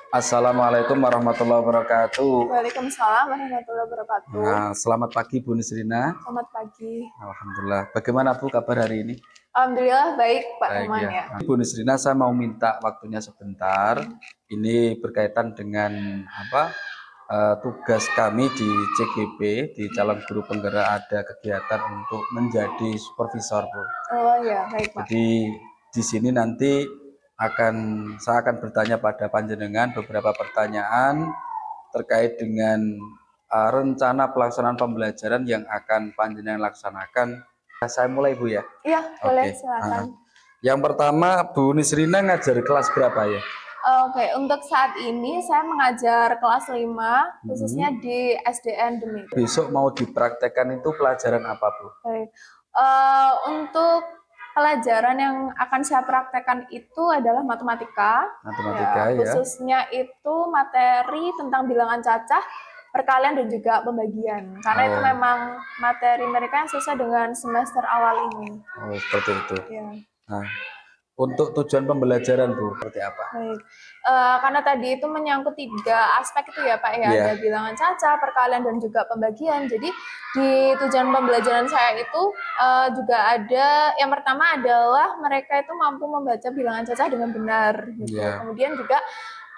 Assalamualaikum warahmatullahi wabarakatuh. Waalaikumsalam warahmatullahi wabarakatuh. Nah, selamat pagi Bu Nisrina. Selamat pagi. Alhamdulillah. Bagaimana Bu kabar hari ini? Alhamdulillah baik Pak Baik Roman ya. ya. Bu Nisrina, saya mau minta waktunya sebentar. Ini berkaitan dengan tugas kami di CGP, di calon guru penggerak, ada kegiatan untuk menjadi supervisor Bu. Oh ya, baik Pak. Jadi di sini nanti saya akan bertanya pada panjenengan beberapa pertanyaan terkait dengan rencana pelaksanaan pembelajaran yang akan panjenengan laksanakan. Saya mulai Bu ya. Iya, boleh Oke. silakan. Yang pertama, Bu Nisrina ngajar kelas berapa ya? Oke, untuk saat ini saya mengajar kelas 5 khususnya di SDN Demit. Besok mau dipraktekkan itu pelajaran apa Bu? Baik. Untuk pelajaran yang akan saya praktekkan itu adalah matematika. Matematika ya. Khususnya itu materi tentang bilangan cacah, perkalian dan juga pembagian. Karena itu memang materi mereka yang sesuai dengan semester awal ini. Oh, seperti itu. Ya. Nah, untuk tujuan pembelajaran Bu, seperti apa? Baik. Karena tadi itu menyangkut 3 aspek itu ya Pak ya, ada bilangan cacah, perkalian dan juga pembagian. Jadi di tujuan pembelajaran saya itu juga ada yang pertama adalah mereka itu mampu membaca bilangan cacah dengan benar gitu. Kemudian juga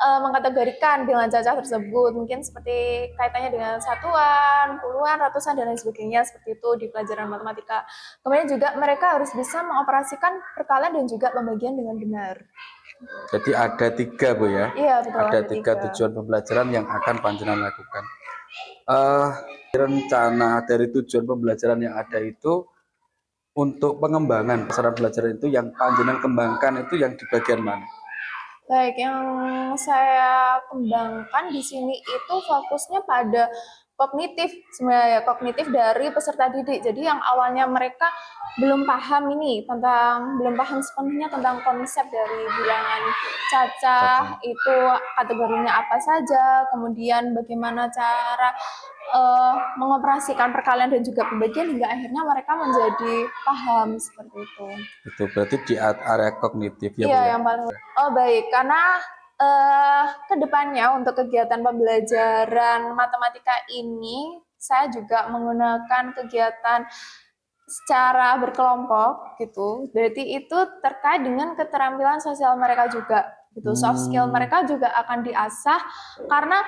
mengkategorikan bilangan cacah tersebut, mungkin seperti kaitannya dengan satuan, puluhan, ratusan dan lain sebagainya, seperti itu di pelajaran matematika. Kemudian juga mereka harus bisa mengoperasikan perkalian dan juga pembagian dengan benar. Jadi ada 3 Bu ya? Iya betul. Ada 3 tujuan pembelajaran yang akan panjenengan lakukan. Rencana dari tujuan pembelajaran yang ada itu untuk pengembangan sasaran belajar itu yang panjenengan kembangkan itu yang di bagian mana? Baik, yang saya kembangkan di sini itu fokusnya pada kognitif, sebenarnya kognitif dari peserta didik. Jadi yang awalnya mereka belum paham sepenuhnya tentang konsep dari bilangan cacah, itu kategorinya apa saja, kemudian bagaimana cara mengoperasikan perkalian dan juga pembagian hingga akhirnya mereka menjadi paham seperti itu. Itu berarti di area kognitif ya Bu? Iya, yang paling. Oh baik, karena kedepannya untuk kegiatan pembelajaran matematika ini saya juga menggunakan kegiatan secara berkelompok gitu. Berarti itu terkait dengan keterampilan sosial mereka juga gitu. Soft skill mereka juga akan diasah karena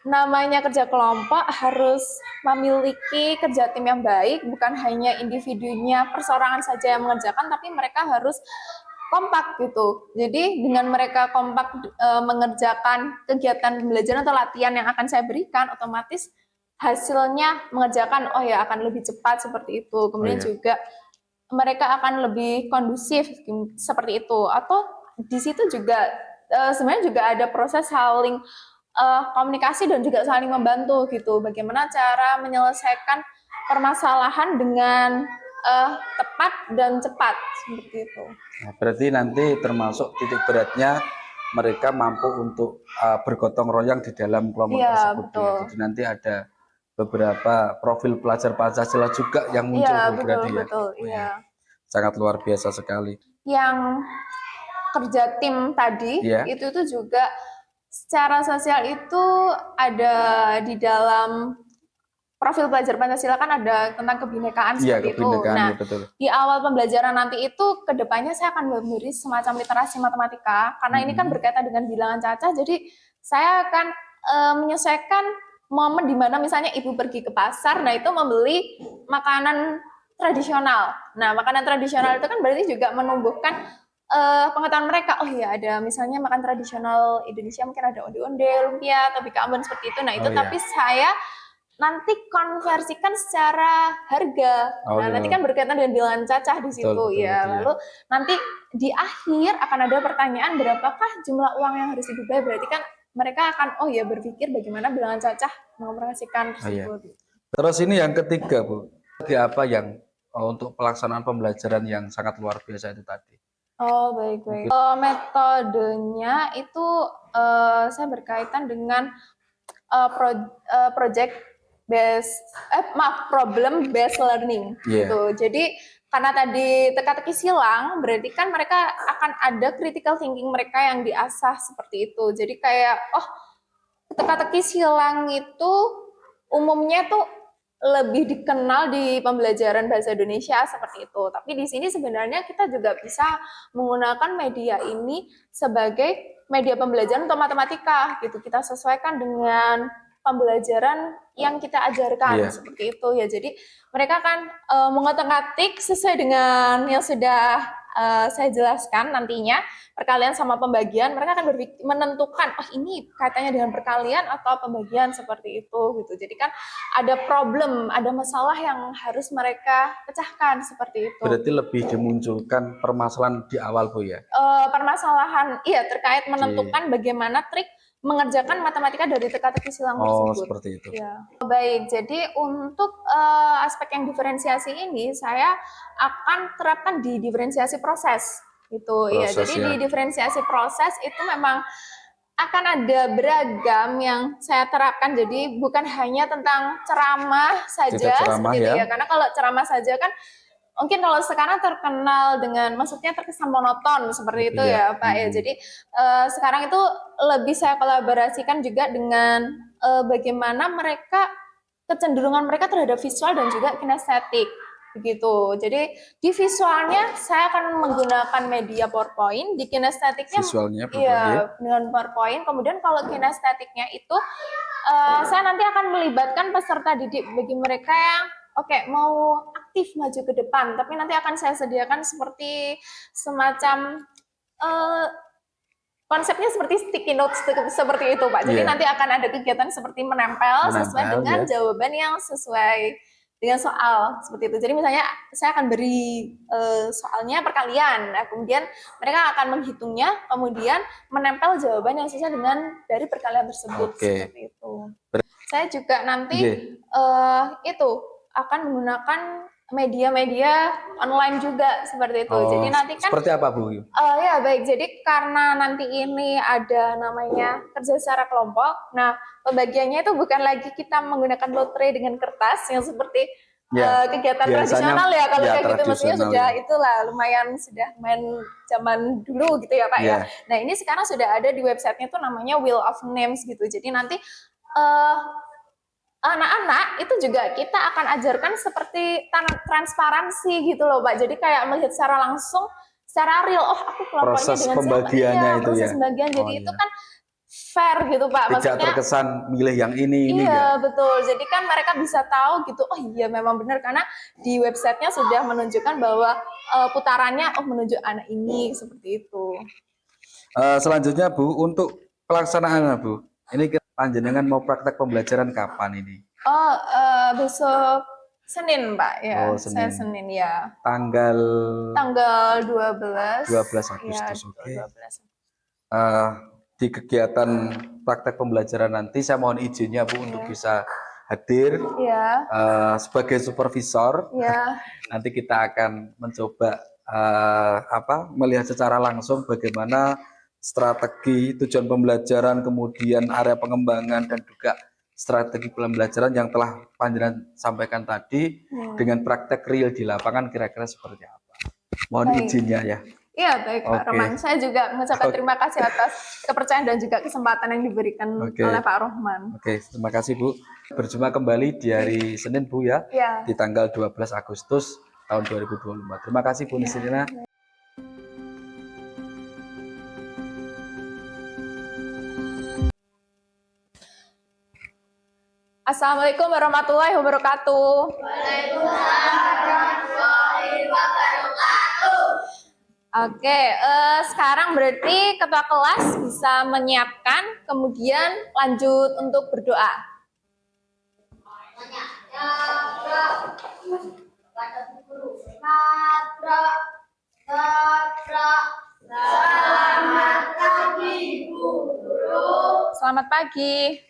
namanya kerja kelompok harus memiliki kerja tim yang baik, bukan hanya individunya perseorangan saja yang mengerjakan, tapi mereka harus kompak gitu. Jadi dengan mereka kompak mengerjakan kegiatan pembelajaran atau latihan yang akan saya berikan, otomatis hasilnya mengerjakan akan lebih cepat seperti itu. Kemudian juga mereka akan lebih kondusif seperti itu. Atau di situ juga sebenarnya juga ada proses saling komunikasi dan juga saling membantu gitu. Bagaimana cara menyelesaikan permasalahan dengan tepat dan cepat seperti itu. Nah, berarti nanti termasuk titik beratnya mereka mampu untuk bergotong royong di dalam kelompok tersebut. Betul. Ya. Jadi nanti ada beberapa profil pelajar Pancasila juga yang muncul betul. Ya. Sangat luar biasa sekali. Yang kerja tim tadi itu juga secara sosial itu ada di dalam profil pelajar Pancasila kan ada tentang kebinekaan seperti itu. Nah, betul. Di awal pembelajaran nanti itu kedepannya saya akan memberi semacam literasi matematika karena ini kan berkaitan dengan bilangan cacah. Jadi saya akan menyesuaikan momen di mana misalnya ibu pergi ke pasar, nah itu membeli makanan tradisional. Nah, makanan tradisional itu kan berarti juga menumbuhkan pengetahuan mereka. Oh iya, ada misalnya makan tradisional Indonesia, mungkin ada onde-onde, lumpia, atau bika ambon seperti itu. Nah itu tapi saya nanti konversikan secara harga. Nanti kan berkaitan dengan bilangan cacah di situ Lalu nanti di akhir akan ada pertanyaan berapakah jumlah uang yang harus dibayar. Berarti kan mereka akan berpikir bagaimana bilangan cacah mengoperasikan tersebut. Terus ini yang ketiga Bu, apa yang untuk pelaksanaan pembelajaran yang sangat luar biasa itu tadi? Oh baik. Metodenya itu saya berkaitan dengan problem based learning gitu. Jadi karena tadi teka-teki silang, berarti kan mereka akan ada critical thinking mereka yang diasah seperti itu. Jadi kayak, oh, teka-teki silang itu umumnya tuh lebih dikenal di pembelajaran bahasa Indonesia seperti itu. Tapi di sini sebenarnya kita juga bisa menggunakan media ini sebagai media pembelajaran untuk matematika gitu. Kita sesuaikan dengan pembelajaran yang kita ajarkan seperti itu ya. Jadi mereka kan mengotak-atik sesuai dengan yang sudah saya jelaskan nantinya perkalian sama pembagian. Mereka akan menentukan oh ini kaitannya dengan perkalian atau pembagian seperti itu gitu. Jadi kan ada problem, ada masalah yang harus mereka pecahkan seperti itu. Berarti lebih dimunculkan permasalahan di awal Bu ya? Permasalahan iya terkait menentukan bagaimana trik mengerjakan matematika dari teka-teki silang tersebut. Seperti itu. Ya. Baik, jadi untuk aspek yang diferensiasi ini saya akan terapkan di diferensiasi proses. Itu ya. Jadi di diferensiasi proses itu memang akan ada beragam yang saya terapkan. Jadi bukan hanya tentang ceramah saja seperti itu ya. Karena kalau ceramah saja kan mungkin kalau sekarang terkenal dengan, maksudnya terkesan monoton seperti itu ya Pak ya. Jadi sekarang itu lebih saya kolaborasikan juga dengan bagaimana mereka, kecenderungan mereka terhadap visual dan juga kinestetik begitu. Jadi di visualnya saya akan menggunakan media PowerPoint, di kinestetiknya visualnya iya dengan PowerPoint. Kemudian kalau kinestetiknya itu saya nanti akan melibatkan peserta didik bagi mereka yang mau aktif maju ke depan, tapi nanti akan saya sediakan seperti semacam konsepnya seperti sticky notes seperti itu Pak. Jadi nanti akan ada kegiatan seperti menempel sesuai dengan jawaban yang sesuai dengan soal seperti itu. Jadi misalnya saya akan beri soalnya perkalian, nah kemudian mereka akan menghitungnya, kemudian menempel jawaban yang sesuai dengan dari perkalian tersebut seperti itu. Saya juga nanti itu akan menggunakan media-media online juga seperti itu. Jadi nanti kan seperti apa Bu? Ya baik. Jadi karena nanti ini ada namanya kerja secara kelompok. Nah pembagiannya itu bukan lagi kita menggunakan lotre dengan kertas yang seperti kegiatan tradisional ya. Kalau kayak gitu maksudnya sudah itulah lumayan sudah main zaman dulu gitu ya Pak ya. Nah ini sekarang sudah ada di websitenya tuh namanya Wheel of Names gitu. Jadi nanti anak-anak itu juga kita akan ajarkan seperti transparansi gitu loh Pak. Jadi kayak melihat secara langsung, secara real, oh aku kelompoknya dengan pembagiannya siapa? Proses pembagian. Jadi itu kan fair gitu Pak. Maksudnya tidak terkesan milih yang ini. Iya betul. Jadi kan mereka bisa tahu gitu. Oh iya memang benar, karena di websitenya sudah menunjukkan bahwa putarannya menuju anak ini seperti itu. Selanjutnya Bu, untuk pelaksanaannya Bu, ini panjenengan mau praktek pembelajaran kapan ini? Besok Senin Pak ya. Saya Senin ya. Tanggal 12 Agustus. Oke. Di kegiatan praktek pembelajaran nanti saya mohon izinnya Bu untuk bisa hadir sebagai supervisor. Nanti kita akan mencoba melihat secara langsung bagaimana strategi tujuan pembelajaran, kemudian area pengembangan dan juga strategi pembelajaran yang telah panjenengan sampaikan tadi dengan praktek real di lapangan kira-kira seperti apa. Mohon izinnya ya. Iya baik Pak Rohman. Saya juga mengucapkan terima kasih atas kepercayaan dan juga kesempatan yang diberikan oleh Pak Rohman. Terima kasih Bu. Berjumpa kembali di hari Senin Bu ya. Di tanggal 12 Agustus tahun 2024. Terima kasih Bu Nisrina. Assalamualaikum warahmatullahi wabarakatuh. Waalaikumsalam warahmatullahi wabarakatuh. Oke, sekarang berarti ketua kelas bisa menyiapkan, kemudian lanjut untuk berdoa. Selamat pagi.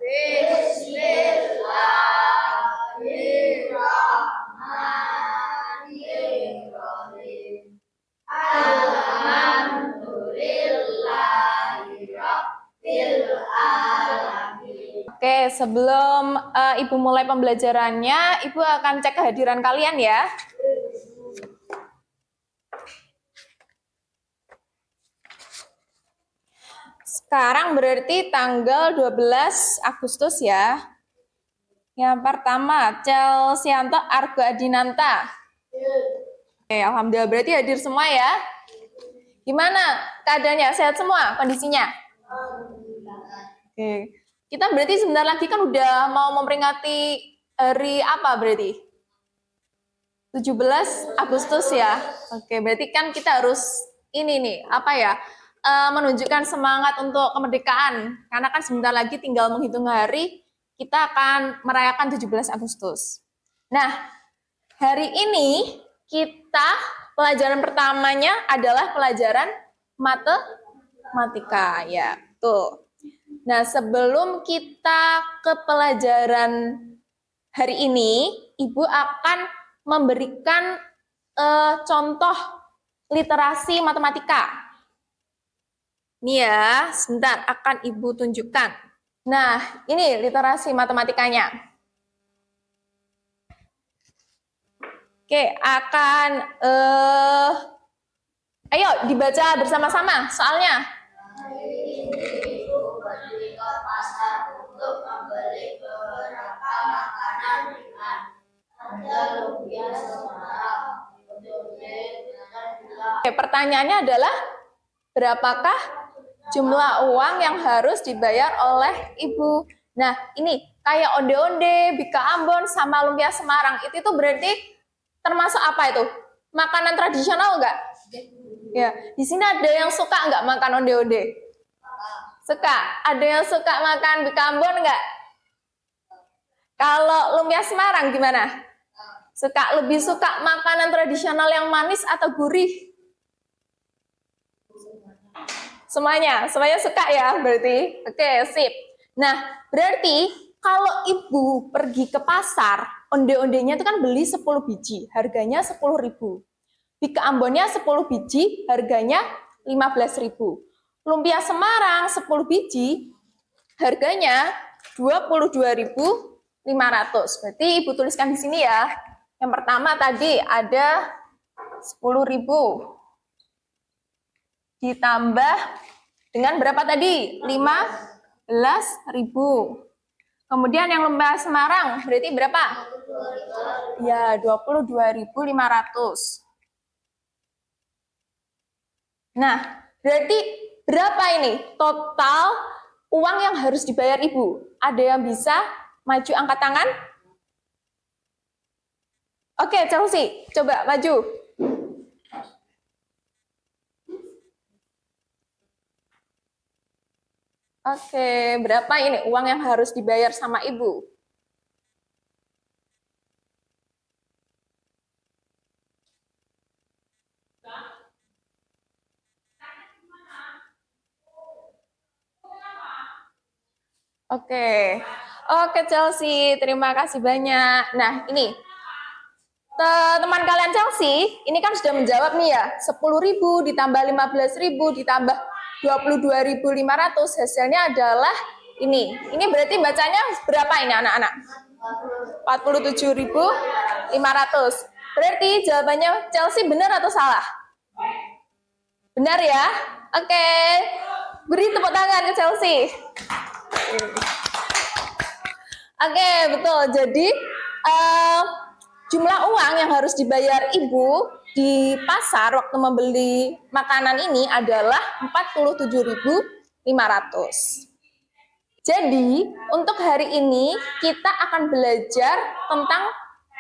Bismillahirrahmanirrahim. Alhamdulillahirabbil alamin. Oke, sebelum Ibu mulai pembelajarannya, Ibu akan cek kehadiran kalian ya. Sekarang berarti tanggal 12 Agustus ya. Yang pertama, Celsianto Argo Adinanta. Oke, alhamdulillah berarti hadir semua ya. Gimana keadaannya? Sehat semua kondisinya? Oke. Kita berarti sebentar lagi kan udah mau memperingati hari apa berarti? 17 Agustus ya. Oke, berarti kan kita harus ini nih, apa ya? Menunjukkan semangat untuk kemerdekaan. Karena kan sebentar lagi tinggal menghitung hari, kita akan merayakan 17 Agustus. Nah, hari ini kita pelajaran pertamanya adalah pelajaran matematika ya. Tuh. Nah, sebelum kita ke pelajaran hari ini, Ibu akan memberikan contoh literasi matematika. Ini ya, sebentar akan Ibu tunjukkan. Nah, ini literasi matematikanya. Oke, akan ayo dibaca bersama-sama soalnya. Hari ini ibu pergi ke pasar untuk membeli beberapa makanan ringan. Ada lumpia Semarang, kedelai, dan gula. Oke, pertanyaannya adalah berapakah jumlah uang yang harus dibayar oleh Ibu? Nah, ini kayak onde-onde, bika Ambon, sama lumpia Semarang. Itu tuh berarti termasuk apa itu? Makanan tradisional enggak? Ya, di sini ada yang suka enggak makan onde-onde? Suka. Ada yang suka makan bika Ambon enggak? Kalau lumpia Semarang gimana? Suka. Lebih suka makanan tradisional yang manis atau gurih? Semuanya suka ya berarti. Oke, sip. Nah, berarti kalau Ibu pergi ke pasar, onde-ondenya itu kan beli 10 biji, harganya 10.000. Bika Ambonnya 10 biji, harganya 15.000. Lumpia Semarang 10 biji, harganya 22.500. Berarti Ibu tuliskan di sini ya. Yang pertama tadi ada 10.000. Ditambah dengan berapa tadi? 15.000. Kemudian yang lumpia Semarang berarti berapa? Ya, 22.500. Nah, berarti berapa ini total uang yang harus dibayar Ibu? Ada yang bisa maju angkat tangan? Oke, Chelsea, coba maju. Oke, berapa ini uang yang harus dibayar sama Ibu? Oke Chelsea, terima kasih banyak. Nah, ini teman kalian Chelsea, ini kan sudah menjawab nih ya, 10.000 ditambah 15.000 ditambah 22.500, hasilnya adalah ini. Ini berarti bacanya berapa ini anak-anak? 47.500. Berarti jawabannya Chelsea benar atau salah? Benar ya? Oke. Beri tepuk tangan ke Chelsea. Oke, betul. Jadi jumlah uang yang harus dibayar Ibu di pasar waktu membeli makanan ini adalah 47.500. Jadi, untuk hari ini kita akan belajar tentang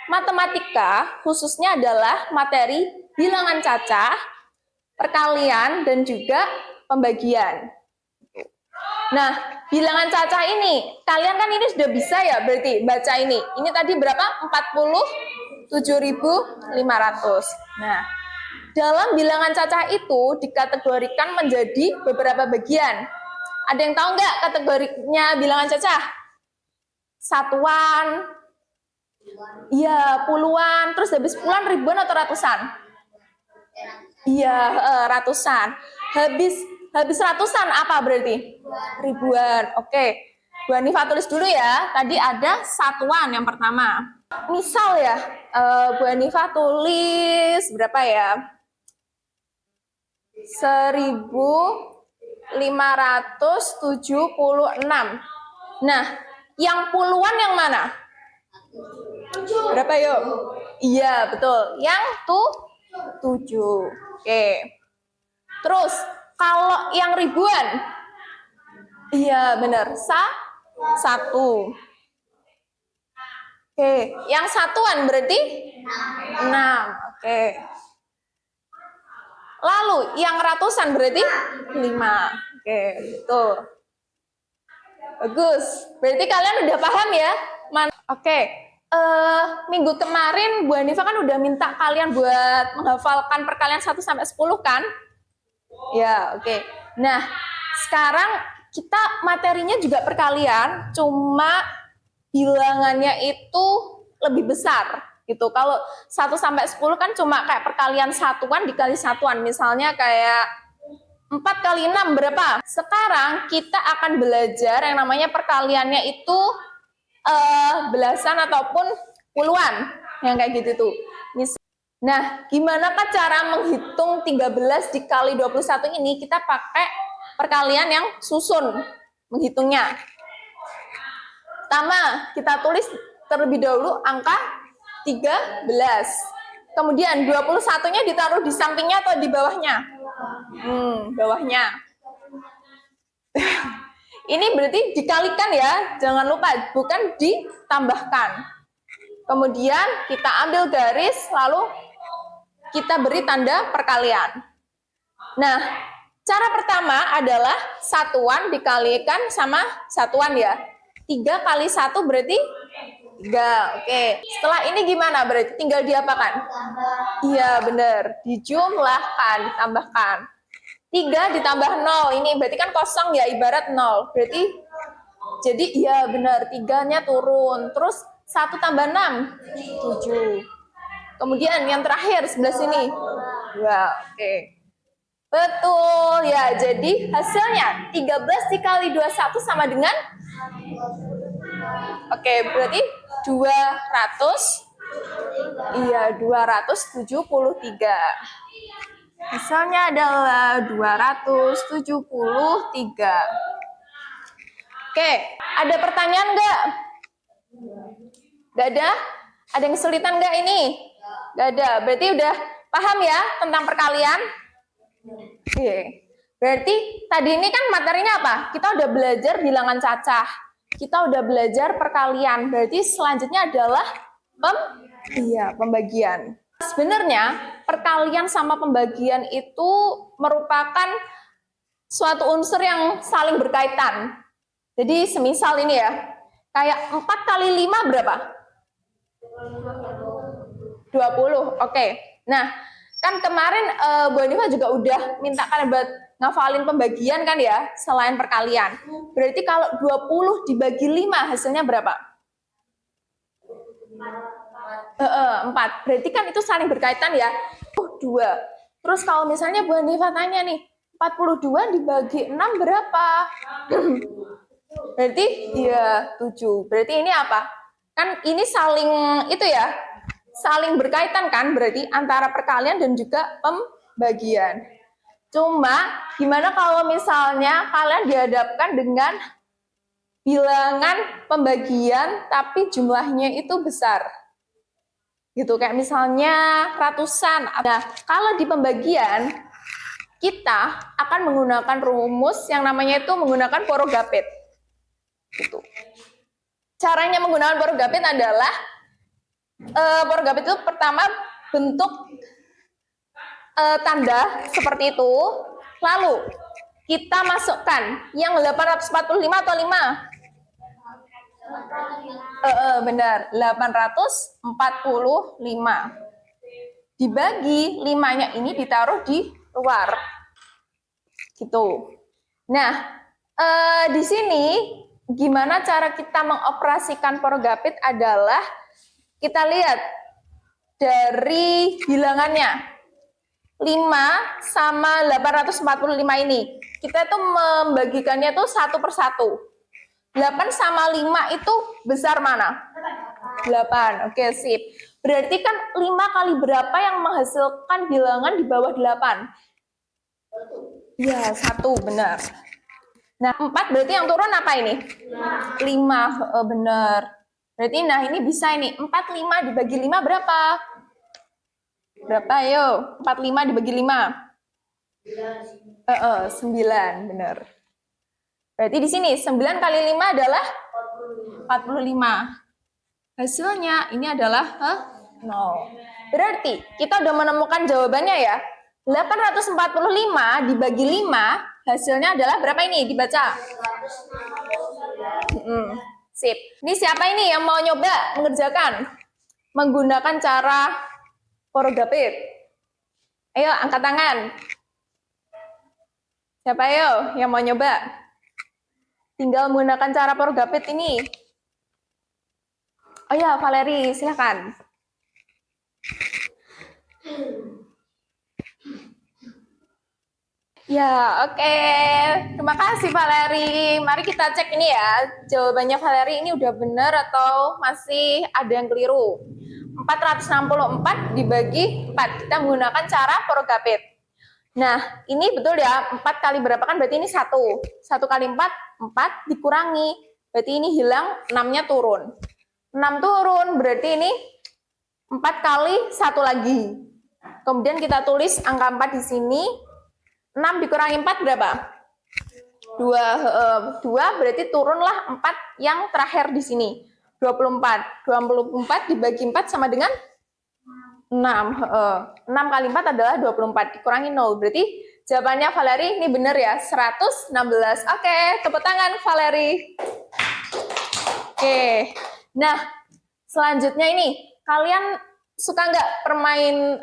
matematika, khususnya adalah materi bilangan cacah, perkalian, dan juga pembagian. Nah, bilangan cacah ini, kalian kan ini sudah bisa ya berarti baca ini. Ini tadi berapa? 47.500. Nah, dalam bilangan cacah itu dikategorikan menjadi beberapa bagian. Ada yang tahu nggak kategorinya bilangan cacah? Satuan, iya puluhan, terus habis puluhan, ribuan atau ratusan? Iya, ratusan. Habis ratusan apa berarti? Ribuan. Oke. Bu Hanifah tulis dulu ya. Tadi ada satuan yang pertama. Misal ya, Bu Hanifah tulis berapa ya? 1576. Nah, yang puluhan yang mana? Berapa yuk? Iya, betul. Yang 7. Oke. Terus, kalau yang ribuan? Iya, benar. 1. Oke. Yang satuan berarti? 6. Oke. Lalu, yang ratusan berarti? 5. Oke, betul. Bagus. Berarti kalian udah paham ya? Oke. Minggu kemarin Bu Hanifah kan udah minta kalian buat menghafalkan perkalian 1 sampai 10 kan? Ya, oke. Nah, sekarang kita materinya juga perkalian, cuma bilangannya itu lebih besar gitu. Kalau 1 sampai 10 kan cuma kayak perkalian satuan dikali satuan. Misalnya kayak 4 kali 6 berapa? Sekarang kita akan belajar yang namanya perkaliannya itu belasan ataupun puluhan, yang kayak gitu tuh. Nah, gimana kan cara menghitung 13 dikali 21 ini? Kita pakai perkalian yang susun menghitungnya. Pertama, kita tulis terlebih dahulu angka 13. Kemudian 21-nya ditaruh di sampingnya atau di bawahnya? Bawahnya. Ini berarti dikalikan ya, jangan lupa, bukan ditambahkan. Kemudian kita ambil garis, lalu kita beri tanda perkalian. Nah, cara pertama adalah satuan dikalikan sama satuan ya. 3 kali 1 berarti 3. Oke, setelah ini gimana? Berarti tinggal diapakan? Iya, benar. Dijumlahkan, ditambahkan. 3 ditambah 0, ini berarti kan kosong ya, ibarat 0. Berarti, jadi iya benar, 3-nya turun. Terus 1 tambah 6, 7. Kemudian yang terakhir, sebelah sini. 2, oke. Betul, ya. Jadi hasilnya 13 dikali 21 sama dengan? Oke, berarti 200. Iya, 273. Hasilnya adalah 273. Oke, ada pertanyaan nggak? Nggak ada? Ada yang kesulitan nggak ini? Nggak ada. Berarti udah paham ya tentang perkalian? Oke. Berarti tadi ini kan materinya apa? Kita udah belajar bilangan cacah. Kita udah belajar perkalian. Berarti selanjutnya adalah pembagian. Sebenarnya perkalian sama pembagian itu merupakan suatu unsur yang saling berkaitan. Jadi semisal ini ya, kayak 4 kali 5 berapa? 20, oke. Nah, kan kemarin Bu Hanifah juga udah minta kalian buat ngafalin pembagian kan ya, selain perkalian. Berarti kalau 20 dibagi 5 hasilnya berapa? 4. Berarti kan itu saling berkaitan ya. 2. Terus kalau misalnya Bu Hanifah tanya nih, 42 dibagi 6 berapa? Berarti ya 7. Berarti ini apa? Kan ini saling itu ya, saling berkaitan kan berarti antara perkalian dan juga pembagian. Cuma gimana kalau misalnya kalian dihadapkan dengan bilangan pembagian tapi jumlahnya itu besar? Gitu, kayak misalnya ratusan. Nah, kalau di pembagian kita akan menggunakan rumus yang namanya itu menggunakan porogapit. Gitu. Caranya menggunakan porogapit adalah porogapit itu pertama bentuk tanda seperti itu, lalu kita masukkan yang 845 atau 5? Benar, 845. Dibagi 5-nya ini ditaruh di luar. Gitu. Nah, di sini gimana cara kita mengoperasikan porogapit adalah kita lihat dari bilangannya. 5 sama 845 ini. Kita tuh membagikannya tuh satu persatu. 8 sama 5 itu besar mana? 8. Oke, sip. Berarti kan 5 kali berapa yang menghasilkan bilangan di bawah 8? Ya, 1, benar. Nah, 4 berarti yang turun apa ini? 5, benar. Berarti nah ini bisa ini. 4, 5 dibagi 5 berapa? Berapa, ayo? 4, 5 dibagi 5. 9, benar. Berarti di sini 9 kali 5 adalah 45. Hasilnya ini adalah 0. Berarti kita udah menemukan jawabannya ya. 845 dibagi 5 hasilnya adalah berapa ini? Dibaca. Sip. Ini siapa ini yang mau nyoba mengerjakan? Menggunakan cara porogapit. Ayo angkat tangan. Siapa ayo yang mau nyoba? Tinggal menggunakan cara porogapit ini. Oh ya, Valeri, silakan. Ya, oke. Terima kasih Valeri. Mari kita cek ini ya. Jawabannya Valeri ini udah benar atau masih ada yang keliru. 464 dibagi 4. Kita menggunakan cara porogapit. Nah, ini betul ya. 4 kali berapa kan berarti ini 1. 1 kali 4, 4 dikurangi. Berarti ini hilang, 6-nya turun. 6 turun, berarti ini 4 kali 1 lagi. Kemudian kita tulis angka 4 di sini. 6 dikurangi 4 berapa? 2 berarti turunlah 4 yang terakhir di sini. 24. 24 dibagi 4 sama dengan 6. 6 kali 4 adalah 24. Dikurangi 0. Berarti jawabannya Valeri ini benar ya. 116. Oke, tepuk tangan Valeri. Oke. Nah, selanjutnya ini. Kalian suka nggak permain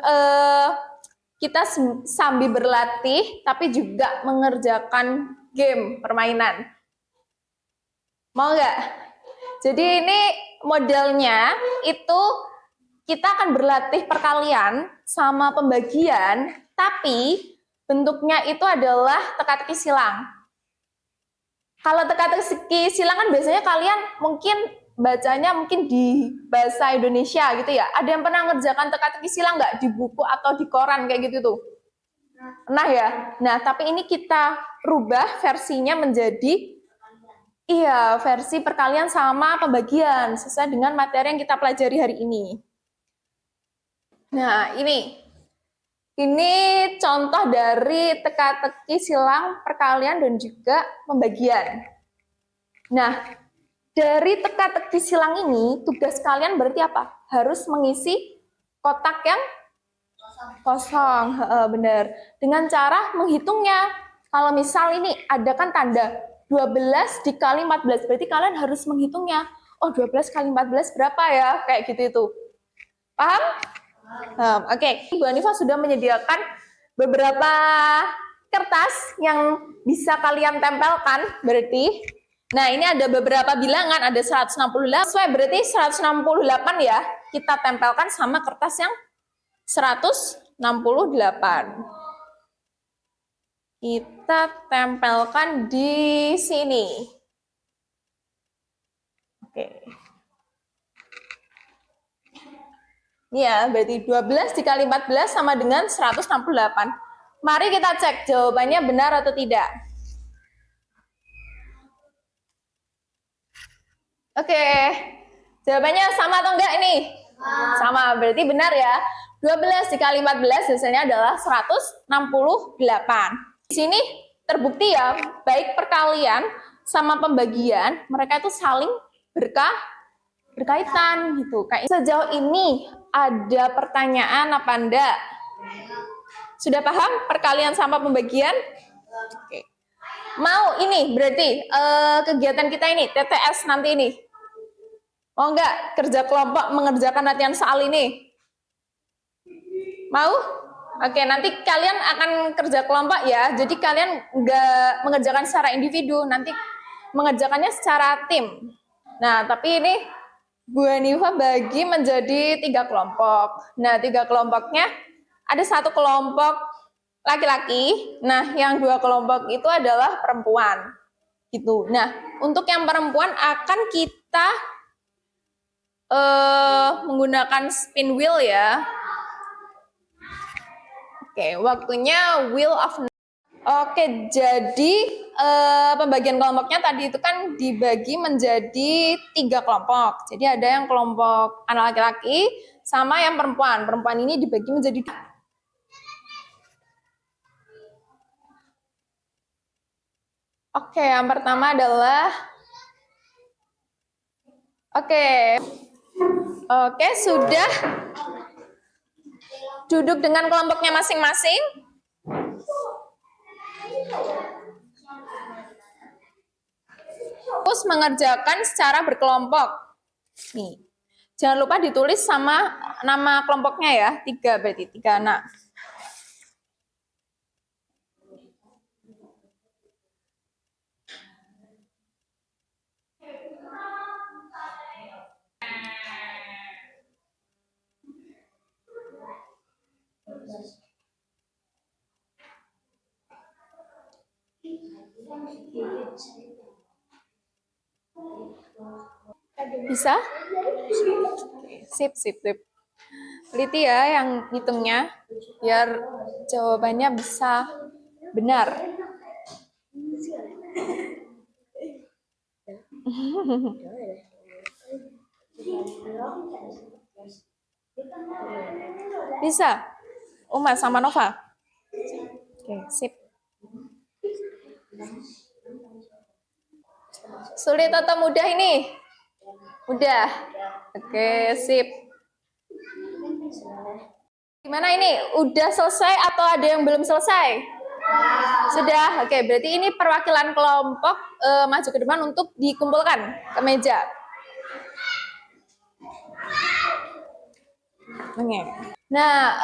kita sambil berlatih, tapi juga mengerjakan game permainan? Mau nggak? Jadi ini modelnya itu kita akan berlatih perkalian sama pembagian, tapi bentuknya itu adalah teka-teki silang. Kalau teka-teki silang kan biasanya kalian mungkin bacanya mungkin di bahasa Indonesia gitu ya. Ada yang pernah ngerjakan teka-teki silang nggak di buku atau di koran kayak gitu tuh? Nah ya. Nah, tapi ini kita rubah versinya menjadi versi perkalian sama pembagian sesuai dengan materi yang kita pelajari hari ini. Nah, ini contoh dari teka-teki silang, perkalian dan juga pembagian. Nah, dari teka-teki silang ini, tugas kalian berarti apa? Harus mengisi kotak yang kosong. Benar. Dengan cara menghitungnya. Kalau misal ini ada kan tanda 12 dikali 14, berarti kalian harus menghitungnya. Oh, 12 kali 14 berapa ya? Kayak gitu itu. Paham? Oke. Bu Hanifa sudah menyediakan beberapa kertas yang bisa kalian tempelkan, berarti. Nah, ini ada beberapa bilangan, ada 168, berarti 168 ya, kita tempelkan sama kertas yang 168. Kita tempelkan di sini. Oke. Ini ya, berarti 12 dikali 14 sama dengan 168. Mari kita cek jawabannya benar atau tidak. Oke, jawabannya sama atau enggak ini? Sama, berarti benar ya. 12 dikali 14 hasilnya adalah 168. Di sini terbukti ya, baik perkalian sama pembagian, mereka itu saling berkaitan gitu. Kayak sejauh ini ada pertanyaan apa enggak? Sudah paham perkalian sama pembagian? Oke. Mau ini berarti kegiatan kita ini TTS nanti ini. Mau enggak kerja kelompok mengerjakan latihan soal ini? Mau? Oke, nanti kalian akan kerja kelompok ya. Jadi kalian enggak mengerjakan secara individu, nanti mengerjakannya secara tim. Nah, tapi ini Bu Hanifa bagi menjadi 3 kelompok. Nah, 3 kelompoknya ada 1 kelompok laki-laki, nah yang 2 kelompok itu adalah perempuan. gitu. Nah, untuk yang perempuan akan kita menggunakan spin wheel ya. Oke, waktunya wheel of. Oke, jadi pembagian kelompoknya tadi itu kan dibagi menjadi 3 kelompok. Jadi ada yang kelompok anak laki-laki sama yang perempuan. Perempuan ini dibagi menjadi. Oke, yang pertama adalah Oke, sudah duduk dengan kelompoknya masing-masing. Terus mengerjakan secara berkelompok. Nih, jangan lupa ditulis sama nama kelompoknya ya, 3 berarti 3 anak. Bisa? Sip. Teliti ya yang hitungnya, biar jawabannya bisa benar. Bisa? Uma sama Nova? Oke, sip. Sulit atau mudah ini? Mudah. Oke, sip. Gimana ini? Udah selesai atau ada yang belum selesai? Sudah. Oke, berarti ini perwakilan kelompok maju ke depan untuk dikumpulkan ke meja. Oke. Nah,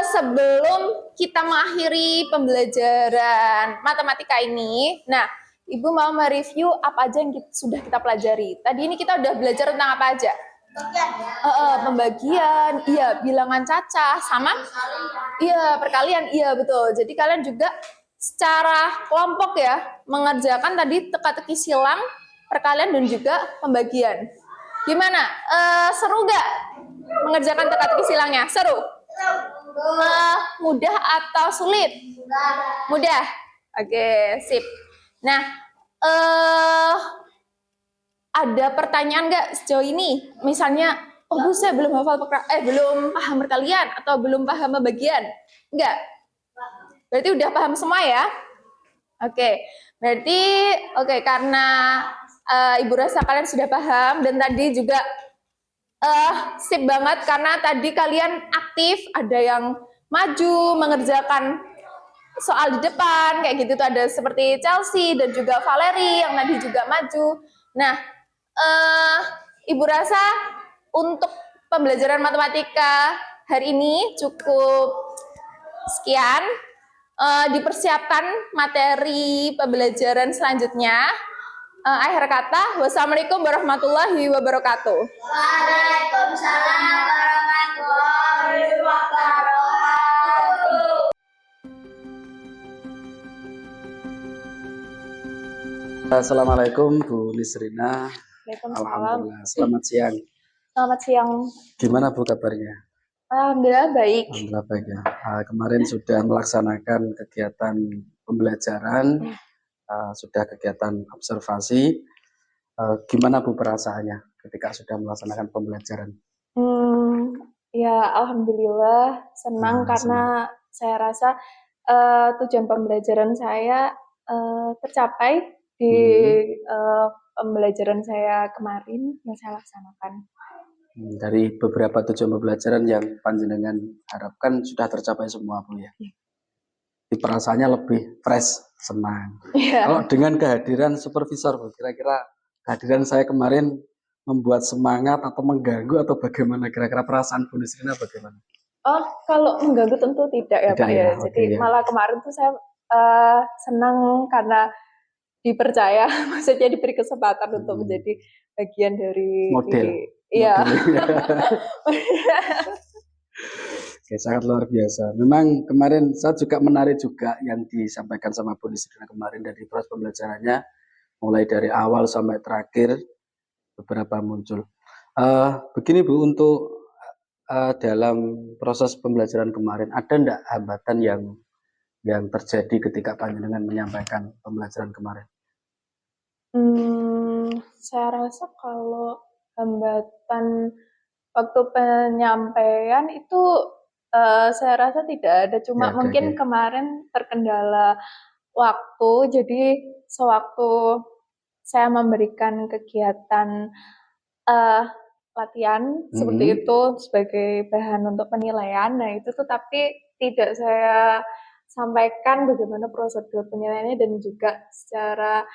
sebelum kita mengakhiri pembelajaran matematika ini, nah, Ibu mau mereview apa aja yang sudah kita pelajari. Tadi ini kita udah belajar tentang apa aja? Pembagian, iya, bilangan cacah, sama, iya, perkalian, iya betul. Jadi kalian juga secara kelompok ya, mengerjakan tadi teka-teki silang, perkalian dan juga pembagian. Gimana? Seru gak mengerjakan teka-teki silangnya? Seru? Mudah atau sulit? Mudah. Oke, sip. Nah, ada pertanyaan nggak sejauh ini? Misalnya, oh Bu, saya belum hafal belum paham perkalian atau belum paham pembagian? Enggak. Berarti udah paham semua ya? Oke. Berarti karena Ibu rasa kalian sudah paham dan tadi juga sip banget karena tadi kalian aktif, ada yang maju mengerjakan soal di depan kayak gitu tuh, ada seperti Chelsea dan juga Valerie yang tadi juga maju. Nah, Ibu rasa untuk pembelajaran matematika hari ini cukup sekian. Dipersiapkan materi pembelajaran selanjutnya. Akhir kata, wassalamualaikum warahmatullahi wabarakatuh. Waalaikumsalam warahmatullahi wabarakatuh. Assalamualaikum Bu Nisrina. Waalaikumsalam. Alhamdulillah. Selamat siang. Selamat siang. Gimana Bu kabarnya? Alhamdulillah baik. Alhamdulillah baik ya. Kemarin sudah melaksanakan kegiatan pembelajaran, sudah kegiatan observasi. Gimana Bu perasaannya ketika sudah melaksanakan pembelajaran? Ya alhamdulillah senang karena saya rasa tujuan pembelajaran saya tercapai di pembelajaran saya kemarin yang saya laksanakan. Dari beberapa tujuan pembelajaran yang panjenengan harapkan sudah tercapai semua Bu ya. Di perasaannya lebih fresh, senang. Kalau dengan kehadiran supervisor Bu, kira-kira kehadiran saya kemarin membuat semangat atau mengganggu atau bagaimana, kira-kira perasaan Bu Nisrina bagaimana? Oh, kalau mengganggu tentu tidak ya Pak ya. Jadi malah kemarin tuh saya senang karena dipercaya, maksudnya diberi kesempatan untuk menjadi bagian dari model. Iya. Oke, sangat luar biasa. Memang kemarin saya juga menarik juga yang disampaikan sama Bu Nisrina kemarin dari proses pembelajarannya. mulai dari awal sampai terakhir beberapa muncul. Begini Bu, untuk dalam proses pembelajaran kemarin ada enggak hambatan yang terjadi ketika panjenengan menyampaikan pembelajaran kemarin? Saya rasa kalau hambatan waktu penyampaian itu saya rasa tidak ada, cuma Ya, mungkin kemarin terkendala waktu, jadi sewaktu saya memberikan kegiatan latihan seperti itu sebagai bahan untuk penilaian, nah itu tuh tapi tidak saya sampaikan bagaimana prosedur penilaiannya dan juga secara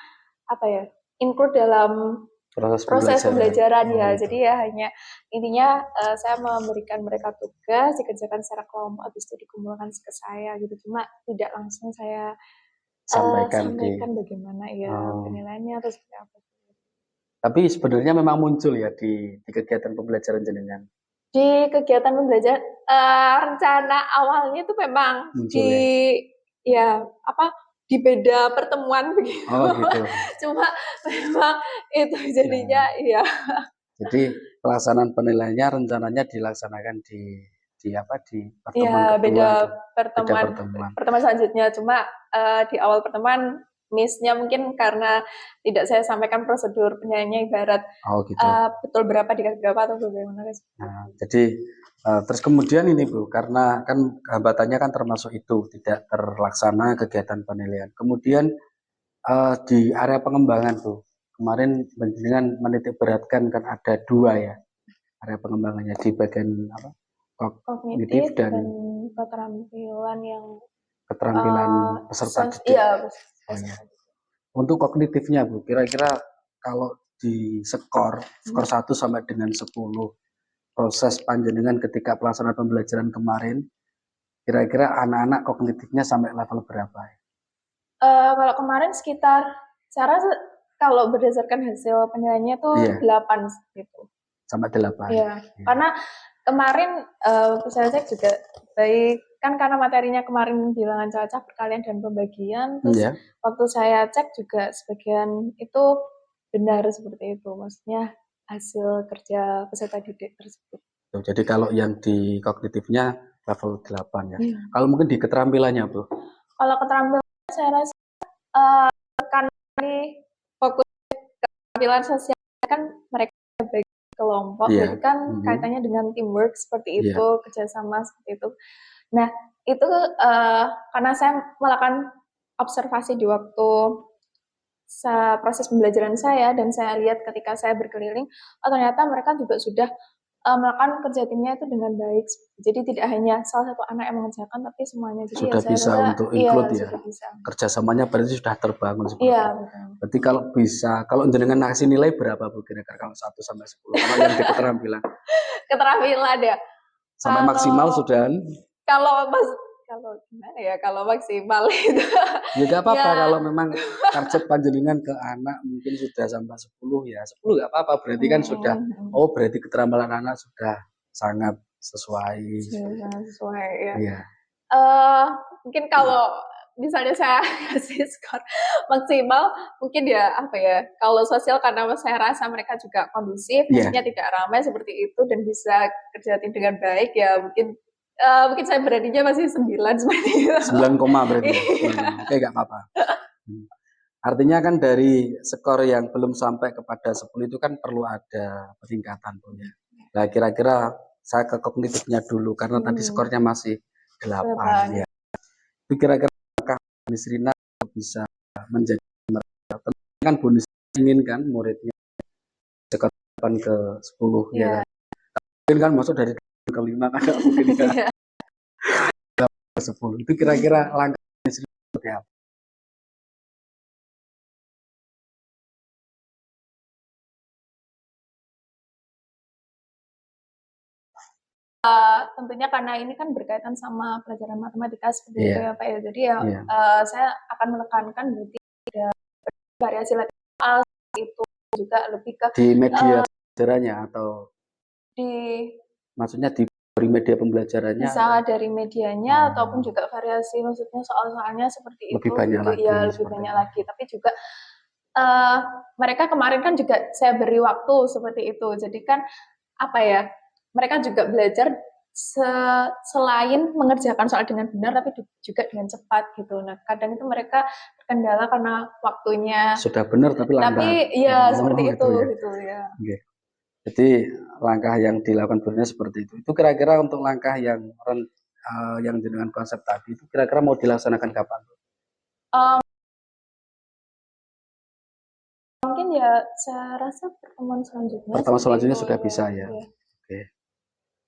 apa ya, include dalam proses pembelajaran ya. Jadi ya hanya intinya saya memberikan mereka tugas dikerjakan secara kelompok, habis itu dikumpulkan ke saya gitu. Cuma tidak langsung saya sampaikan bagaimana ya penilaiannya atau seperti apa. Tapi sebenarnya memang muncul ya di kegiatan pembelajaran jenengan. Di kegiatan pembelajaran rencana awalnya itu memang muncul, di beda pertemuan begitu. Oh gitu. Cuma memang itu jadinya ya. Jadi pelaksanaan penilaiannya rencananya dilaksanakan di pertemuan kedua. Beda pertemuan selanjutnya. Cuma di awal pertemuan miss-nya mungkin karena tidak saya sampaikan prosedur penilaiannya, ibarat betul berapa dikasih berapa atau bagaimana. Nah, jadi terus kemudian ini Bu, karena kan hambatannya kan termasuk itu tidak terlaksana kegiatan penilaian. Kemudian di area pengembangan Bu, kemarin dengan menitik beratkan kan ada 2 ya area pengembangannya di bagian kognitif dan keterampilan peserta didik. Iya, Untuk kognitifnya Bu, kira-kira kalau di skor 1 sampai dengan 10 proses panjenengan ketika pelaksanaan pembelajaran kemarin, kira-kira anak-anak kognitifnya sampai level berapa ya? Kalau kemarin sekitar, saya rasa kalau berdasarkan hasil penilaiannya tuh 8 gitu. Sampai 8. Iya, karena kemarin waktu saya cek juga baik kan karena materinya kemarin bilangan Cacah, perkalian dan pembagian, terus waktu saya cek juga sebagian itu benar seperti itu, maksudnya hasil kerja peserta didik tersebut. Jadi kalau yang di kognitifnya level 8 ya. Kalau mungkin di keterampilannya Bu? Kalau keterampilan saya rasa kan ini fokus keterampilan sosial kan mereka bagi kelompok, jadi kan kaitannya dengan teamwork seperti itu, kerjasama seperti itu. Nah itu karena saya melakukan observasi di waktu proses pembelajaran saya dan saya lihat ketika saya berkeliling, ternyata mereka juga sudah melakukan kerja timnya itu dengan baik. Jadi tidak hanya salah satu anak yang mengerjakan, tapi semuanya. Jadi sudah bisa untuk include ya. Kerjasamanya berarti sudah terbangun seperti itu. Berarti kalau jenengan ngasih nilai berapa Bu kira-kira kalau 1 sampai 10 kalau yang di keterampilan? Keterampilan ya. Sampai maksimal sudah? Kalau gimana ya, kalau maksimal itu. Ya gak apa-apa kalau memang target panjenengan ke anak mungkin sudah sampai 10 ya. 10 gak apa-apa, berarti kan sudah, berarti keterampilan anak sudah sangat sesuai. Sesuai ya. Iya. Mungkin kalau misalnya saya kasih skor maksimal, mungkin ya kalau sosial karena saya rasa mereka juga kondusif, maksudnya tidak ramai seperti itu dan bisa kerja tim dengan baik ya, mungkin saya beraninya masih 9 seperti itu. 9, berarti. Oke, gak apa-apa. Artinya kan dari skor yang belum sampai kepada 10 itu kan perlu ada peningkatan punya. Nah, kira-kira saya ke kognitifnya dulu karena tadi skornya masih 8 ya. Itu kira-kira apakah Bu Nisrina bisa menjadi mereka? Kan Bu Nisrina ingin kan muridnya skor 8 ke 10 ya. Mungkin kan masuk dari ke-5 kan mungkin ya. 10. Itu kira-kira langkah seperti apa? Tentunya karena ini kan berkaitan sama pelajaran matematika seperti itu ya Pak ya. Jadi saya akan menekankan berarti ada variasi latihan itu juga lebih ke di media pembelajarannya atau maksudnya di media pembelajarannya bisa dari medianya ataupun juga variasi, maksudnya soal-soalnya seperti lebih itu banyak gitu. lagi, ya lebih banyak lagi, tapi juga eh, mereka kemarin kan juga saya beri waktu seperti itu. Jadi kan apa ya? Mereka juga belajar selain mengerjakan soal dengan benar, tapi juga dengan cepat gitu. Nah, kadang itu mereka terkendala karena waktunya. Sudah benar tapi lambat. Tapi ya Oh, seperti gitu itu ya. gitu ya. Oke. Jadi langkah yang dilakukan Bu Rina seperti itu. Itu kira-kira untuk langkah yang yang dengan konsep tadi itu kira-kira mau dilaksanakan kapan? Mungkin ya saya rasa pertemuan selanjutnya. Pertemuan seperti selanjutnya itu, sudah bisa ya. ya. Oke.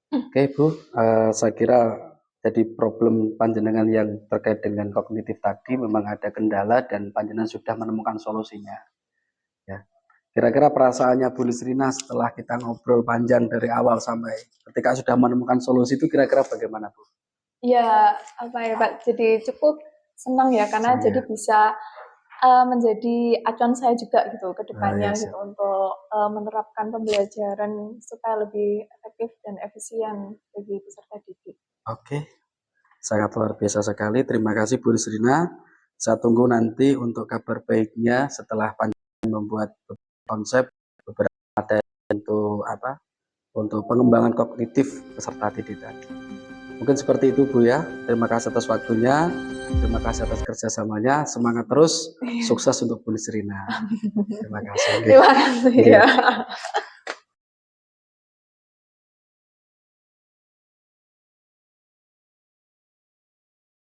Oke Bu, saya kira jadi problem panjenengan yang terkait dengan kognitif tadi memang ada kendala dan panjenengan sudah menemukan solusinya. Ya. Kira-kira perasaannya Bu Lisrina setelah kita ngobrol panjang dari awal sampai ketika sudah menemukan solusi itu kira-kira bagaimana Bu? Ya, apa ya Pak, jadi cukup senang ya karena Senang, jadi ya. bisa menjadi acuan saya juga gitu ke depannya ya, gitu siap. untuk menerapkan pembelajaran supaya lebih efektif dan efisien bagi peserta didik. Oke, sangat luar biasa sekali. Terima kasih Bu Lisrina. Saya tunggu nanti untuk kabar baiknya setelah panjenengan membuat konsep beberapa materi untuk pengembangan kognitif peserta didik tadi. Mungkin seperti itu Bu ya. Terima kasih atas waktunya. Terima kasih atas kerjasamanya. Semangat terus. Sukses untuk Bu Lisrina. Terima kasih. Terima kasih ya.